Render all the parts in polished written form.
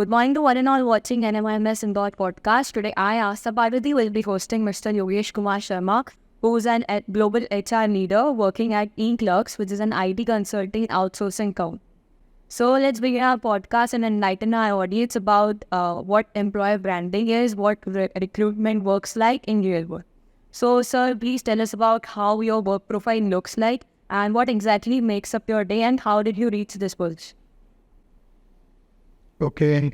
Good morning to one and all watching NMIMS Indore podcast. Today, I, Asta Parvati, will be hosting Mr. Yogesh Sharma, who is an global HR leader working at eClerx, which is an IT consulting outsourcing company. So, let's begin our podcast and enlighten our audience about what employer branding is, what recruitment works like in real world. So, sir, please tell us about how your work profile looks like and what exactly makes up your day and how did you reach this position? Okay,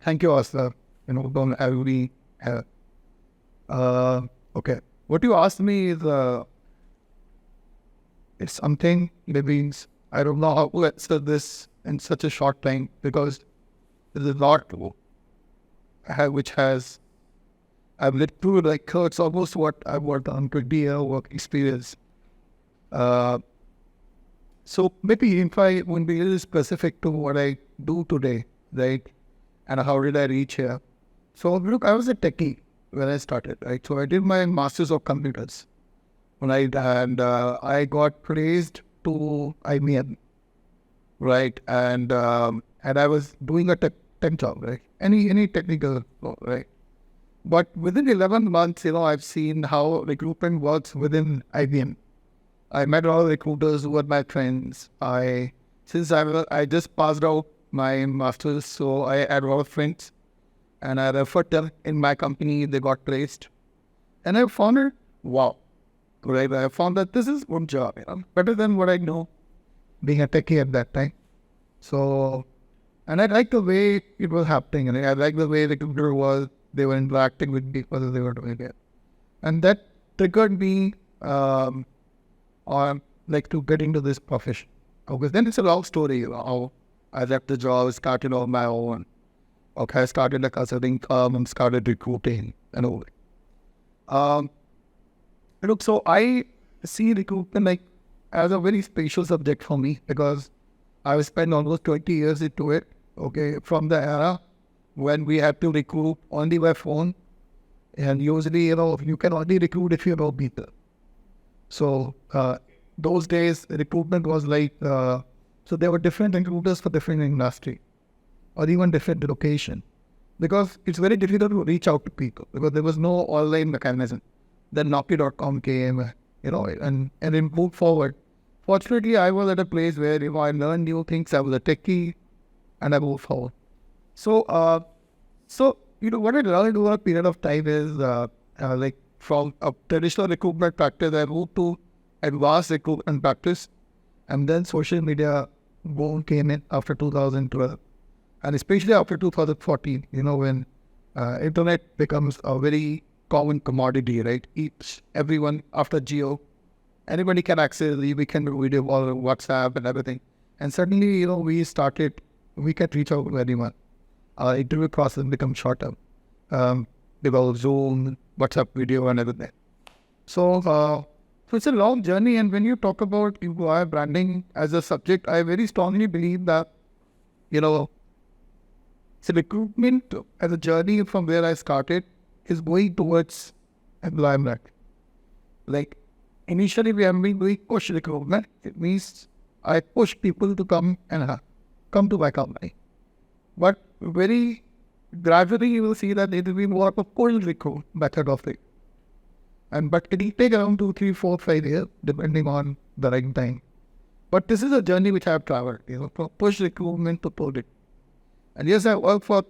thank you, Asta. Don't have me. Okay, what you asked me is it's something that means I don't know how to answer this in such a short time because there's a lot which has I've lived through it's almost what I've worked on 20-year work experience. So maybe if I would be really specific to what I do today, right? And how did I reach here? So look, I was a techie when I started, right? So I did my Masters of Computers, right? And I got placed to IBM, right? And I was doing a tech job, right? Any technical, right? But within 11 months, I've seen how recruitment works within IBM. I met a lot of recruiters who were my friends. I just passed out my masters, so I had a lot of friends, and I referred them in my company. They got placed, and I found it wow, right? I found that this is a good job, better than what I know, being a techie at that time. So, and I liked the way it was happening, and I liked the way the computer was. They were interacting with people as they were doing it, and that triggered me on to get into this profession. Okay, then it's a long story, how I left the job, started on my own. Okay, I started a consulting firm and started recruiting and all. Look, so I see recruitment as a very special subject for me because I spent almost 20 years into it. Okay, from the era when we had to recruit only by phone, and usually you can only recruit if you know people. So those days recruitment was so there were different recruiters for different industry or even different location because it's very difficult to reach out to people because there was no online mechanism. Then Naukri.com came, and it moved forward. Fortunately, I was at a place where I learned new things. I was a techie, and I moved forward. So, what I learned over a period of time is from a traditional recruitment practice, I moved to advanced recruitment practice, and then social media boom came in after 2012, and especially after 2014. When internet becomes a very common commodity, right? Everyone after Geo, anybody can access. We can do video call, WhatsApp, and everything. And suddenly, we can reach out to anyone. Interview process becomes shorter. Develop Zoom, WhatsApp video, and everything. So it's a long journey, and when you talk about employer branding as a subject, I very strongly believe that, it's a recruitment as a journey from where I started is going towards employer brand. Like, initially we have been doing push recruitment. It means I push people to come to my company. But very gradually you will see that it will be more of a pull recruit method of it. But it will take around 2, 3, 4, 5 years, depending on the right time. But this is a journey which I have traveled, from push recruitment to pull it. And yes, I work for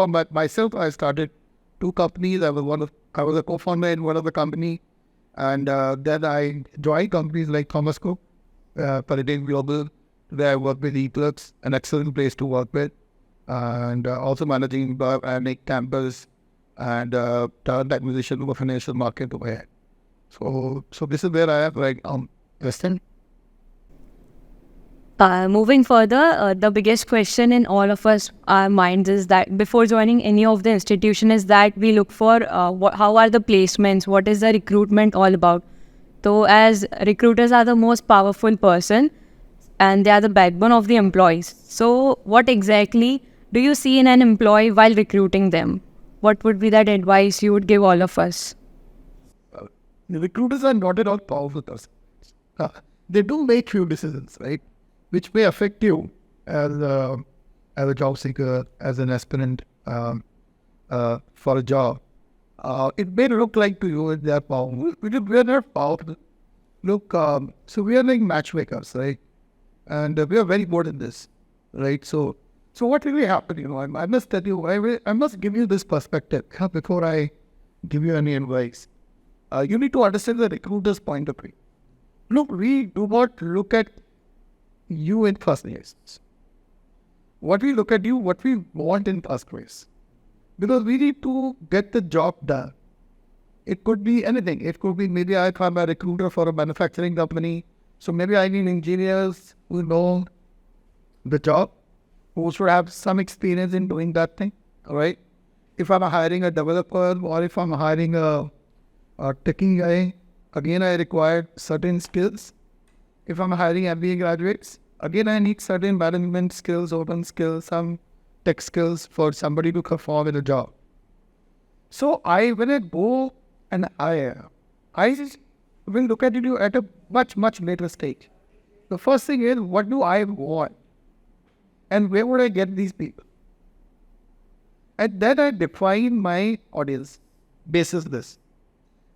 myself. I started 2 companies. I was a co-founder in one of the company, and then I joined companies like Thomas Cook, Paradigm Global. There I work with eClerx, an excellent place to work with, and also managing branding campus and talent acquisition of a financial market over here. So this is where I am right now. Western. Moving further, the biggest question in all of our minds is that before joining any of the institution is that we look for how are the placements, what is the recruitment all about. So as recruiters are the most powerful person and they are the backbone of the employees. So what exactly do you see in an employee while recruiting them? What would be that advice you would give all of us? The recruiters are not at all powerful persons. They do make few decisions, right, which may affect you as as a job seeker, as an aspirant for a job, it may look like to you that they are powerful. We are not powerful. Look, so we are like matchmakers, right? And we are very good at this, right? So what really happened? I must tell you, I must give you this perspective before I give you any advice. You need to understand the recruiter's point of view. Look, we do not look at you in first place. What we look at you, what we want in first place. Because we need to get the job done. It could be anything. It could be maybe if I'm a recruiter for a manufacturing company, so maybe I need engineers who know the job, who should have some experience in doing that thing, all right? If I'm hiring a developer or if I'm hiring a techie guy, again, I require certain skills. If I'm hiring MBA graduates, again, I need certain management skills, open skills, some tech skills for somebody to perform in a job. So when I go and I will look at you at a much, much later stage. The first thing is, what do I want? And where would I get these people? And then I define my audience basis this.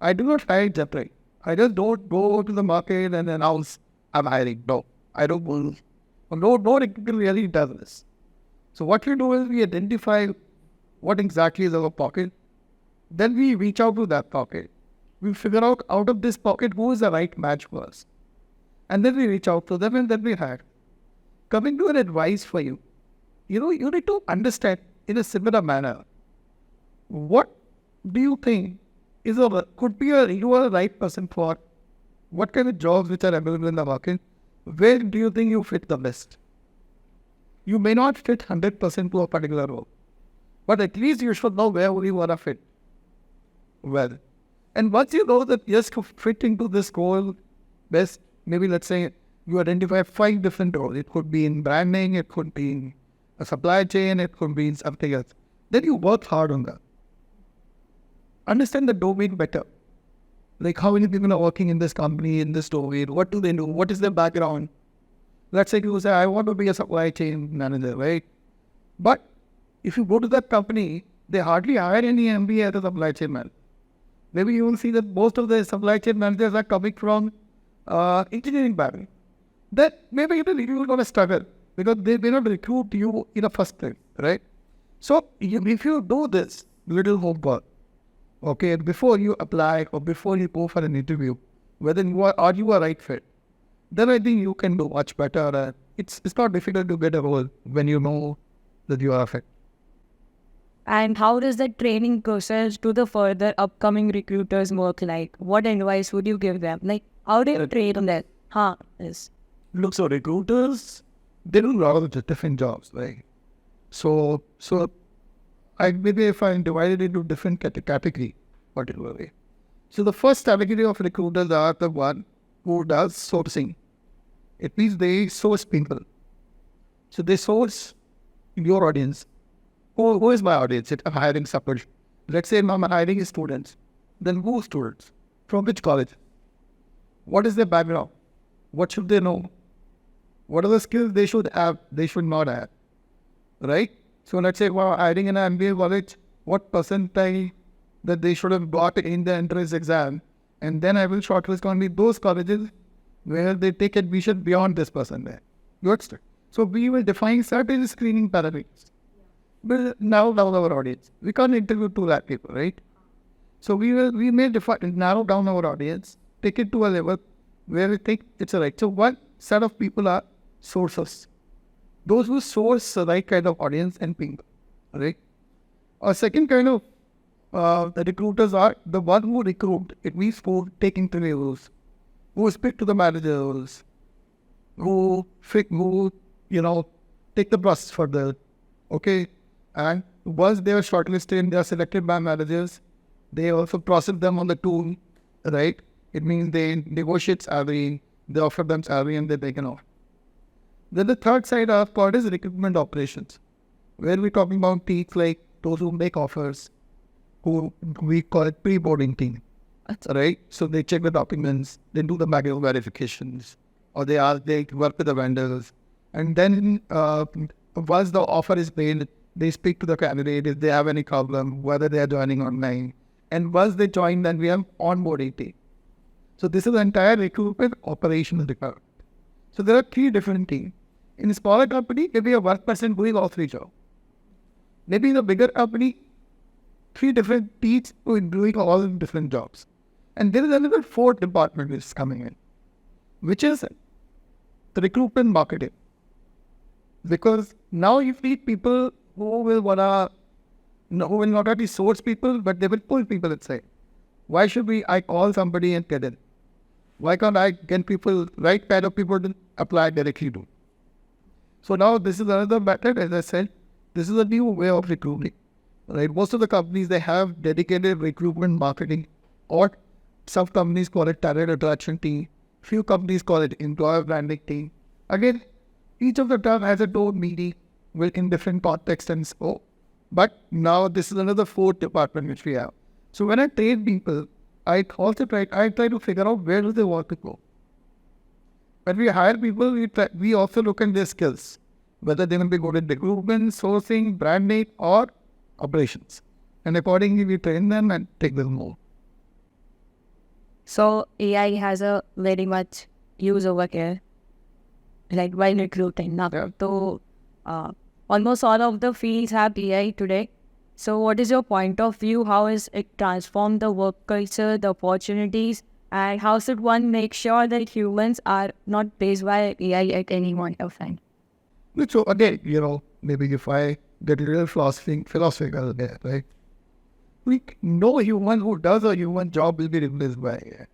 I do not hire separate. I just don't go to the market and announce I'm hiring. No, I don't go. No recruiter really does this. So what we do is we identify what exactly is our pocket. Then we reach out to that pocket. We figure out of this pocket who is the right match for us. And then we reach out to them and then we hire. Coming to an advice for you, you need to understand in a similar manner, what do you think could be you are the right person for what kind of jobs which are available in the market? Where do you think you fit the best? You may not fit 100% to a particular role, but at least you should know where you want to fit well. And once you know that yes, to fit into this role best, maybe let's say you identify 5 different roles. It could be in branding, it could be in a supply chain, it could be in something else. Then you work hard on that. Understand the domain better. Like how many people are working in this company, in this domain, what do they do, what is their background? Let's say you say, I want to be a supply chain manager, right? But if you go to that company, they hardly hire any MBA as a supply chain manager. Maybe you will see that most of the supply chain managers are coming from engineering background. That maybe you are going to struggle because they may not recruit you in the first place, right? So if you do this little homework, okay, before you apply or before you go for an interview, whether you are a right fit, then I think you can do much better. It's not difficult to get a role when you know that you are a fit. And how does the training process to the further upcoming recruiters work like? What advice would you give them? Like, how do you train them? Yes. Look, so recruiters, they do a lot of different jobs, right? So maybe if I divide it into different category, particularly. So the first category of recruiters are the one who does sourcing. It means they source people. So they source your audience. Who is my audience? I'm hiring support. Let's say I'm hiring students. Then who students? From which college? What is their background? What should they know? What are the skills they should have, they should not have? Right? So let's say we're hiring in an MBA college, what percentile that they should have got in the entrance exam, and then I will shortlist only those colleges where they take admission beyond this percentile. Good. So we will define certain screening parameters. But now our audience. We can't interview 2 lakh people, right? So we may narrow down our audience, take it to a level where we think it's right. So one set of people are sources. Those who source the right kind of audience and people, right? A second kind of the recruiters are the one who recruit. It means who take interviews, who speak to the managers, who take the process further, okay? And once they are shortlisted, they are selected by managers. They also process them on the tool, right? It means they negotiate salary, they offer them salary, and they take an offer. Then the third side of part is recruitment operations, where we're talking about teams like those who make offers, who we call it pre-boarding team, right? So they check the documents, they do the background verifications, or they work with the vendors, and then once the offer is made, they speak to the candidate if they have any problem, whether they are joining online. And once they join, then we have onboarding team. So this is the entire recruitment operational department. So there are three different teams. In a smaller company, maybe a one person doing all three jobs. Maybe in a bigger company, three different teams doing all different jobs. And there is another fourth department which is coming in, which is the recruitment marketing. Because now you need people who will who will not only source people, but they will pull people inside. Why should I call somebody and get in? Why can't I get people, right kind of people to apply directly to? So now this is another method, as I said, this is a new way of recruiting. Right? Most of the companies, they have dedicated recruitment marketing, or some companies call it talent attraction team. Few companies call it employer branding team. Again, each of the term has a own meaning in different context and scope. But now this is another fourth department which we have. So when I train people, I try to figure out where do they want to go. When we hire people, we also look at their skills, whether they will be good at recruitment, sourcing, branding, or operations. And accordingly, we train them and take them more. So AI has a very much use over here, like while recruiting. Now, so almost all of the fields have AI today. So what is your point of view? How is it transformed the work culture, the opportunities, and how should one make sure that humans are not based by AI at any point of time? So again, maybe if I get a little philosophical there, right? No human who does a human job will be replaced by AI.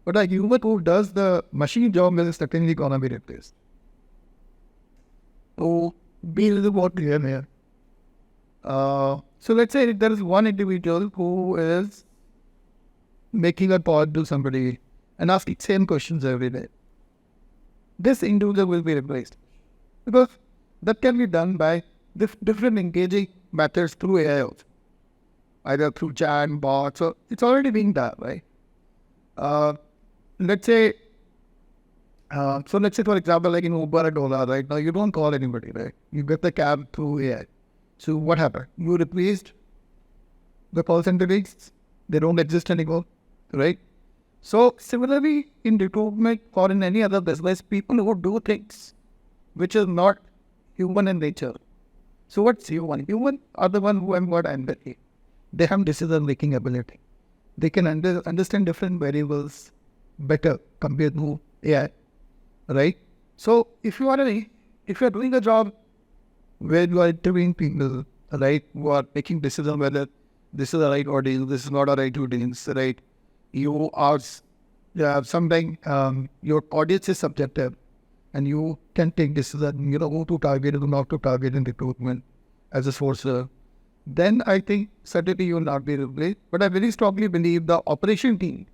But a human who does the machine job is certainly going to be replaced. So be a little more clear here. So let's say there is one individual who is making a call to somebody and asking same questions every day. This individual will be replaced because that can be done by different engaging methods through AI also. Either through chat, bots, so it's already being done, right? Let's say, for example, like in Uber and Ola, right? Now you don't call anybody, right? You get the cab through AI. So what happened? You replaced the call center agents. They don't exist anymore, right? So similarly, in recruitment or in any other business, people who do things which is not human in nature. So what's human? Human are the one who have got empathy. They have decision-making ability. They can understand different variables better compared to AI, right? So if you are doing a job where you are interviewing people, right, who are making decisions whether this is the right audience, this is not a right audience, right? You are sometimes your audience is subjective, and you can take decision, who to target and who not to target in recruitment as a sourcer. Then I think certainly you will not be replaced. But I very strongly believe the operation team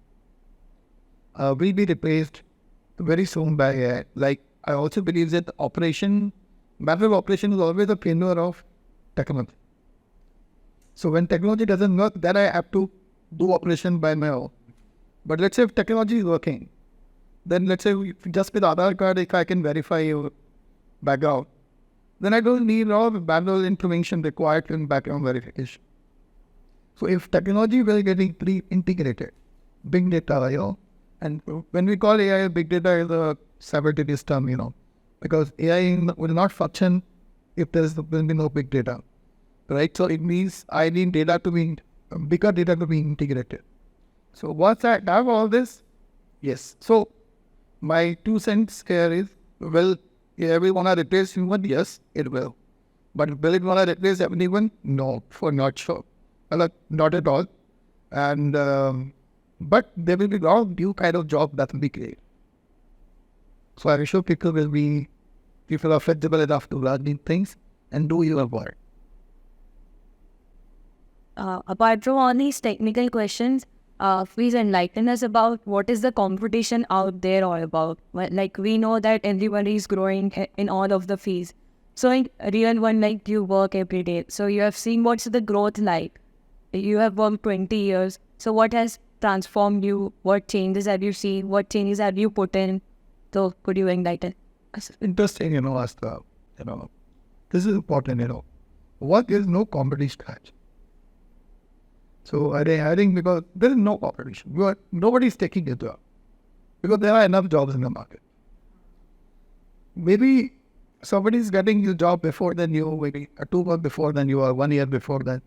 will be replaced very soon by AI. Like I also believe that matter of operation is always a failure of technology. So when technology doesn't work, then I have to do operation by my own. But let's say if technology is working, then let's say just with Aadhaar card, if I can verify your background, then I don't need all the manual information required in background verification. So if technology will get integrated, big data, and when we call AI big data is a sabotage term, because AI will not function if there will be no big data, right? So it means I need bigger data to be integrated. So once I have all this, yes. So my 2 cents here is, will AI want to replace human? Yes, it will. But will it want to replace everyone? No, for not sure. Not at all. And but there will be a lot of new kind of job that will be created. So I'm sure people are flexible enough to learn these things and do your work. Apart from all these technical questions, please enlighten us about what is the competition out there all about. Like we know that everybody is growing in all of the fields. So in real one, like you work every day. So you have seen what's the growth like. You have worked 20 years. So what has transformed you? What changes have you seen? What changes have you put in? So could you enlighten us? Interesting, Asta. this is important, what is no competition catch? So I think because there is no competition, nobody is taking a job because there are enough jobs in the market. Maybe somebody is getting the job before than you, maybe 2 months before than you, or 1 year before than,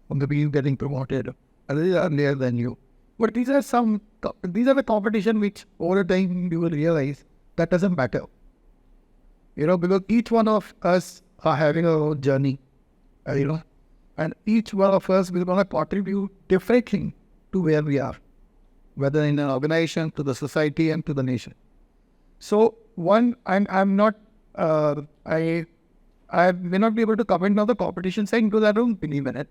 or maybe you getting promoted a little earlier than you. But these are the competition which over time you will realize that doesn't matter. Because each one of us are having our own journey, and each one of us will going to contribute differently to where we are, whether in an organization, to the society, and to the nation. So I'm not, I may not be able to comment on the competition side because I don't believe in it.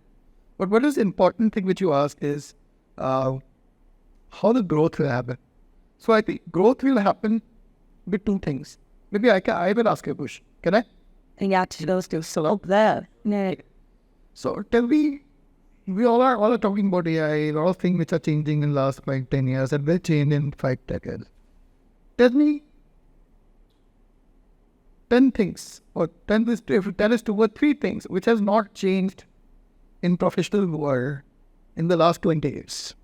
But what is the important thing which you ask is how the growth will happen. So I think growth will happen with two things. Maybe I will ask you a question. Can I? Yeah, those two. So there. Yeah. So tell me, we all are talking about AI, a lot of things which are changing in the last 5-10 years and will change in 5 decades. Tell me 10 things, or tell us 2 or 3 things which has not changed in professional world in the last 20 years.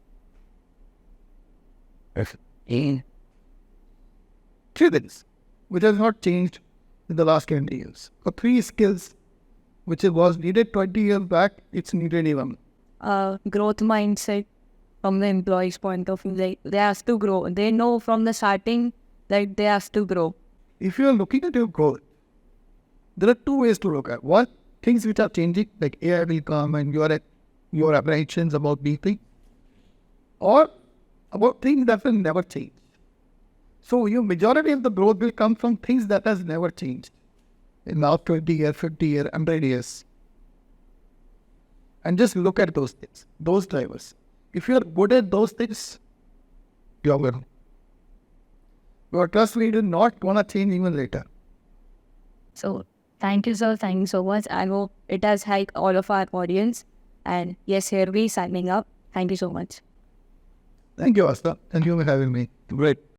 3 things which has not changed in the last 20 years. Or 3 skills which was needed 20 years back, it's needed even. Growth mindset from the employee's point of view. They have to grow. They know from the starting that they have to grow. If you are looking at your growth, there are 2 ways to look at. One, things which are changing, like AI will come and your apprehensions about these things, or about things that will never change. So your majority of the growth will come from things that has never changed in last 20 years, 50 years, 100 years. And just look at those things, those drivers. If you are good at those things, you are good. But trust me, it is not going to change even later. So thank you, sir. Thank you so much. I hope it has helped all of our audience. And yes, here we signing up. Thank you so much. Thank you, Asta. Thank you for having me. Great.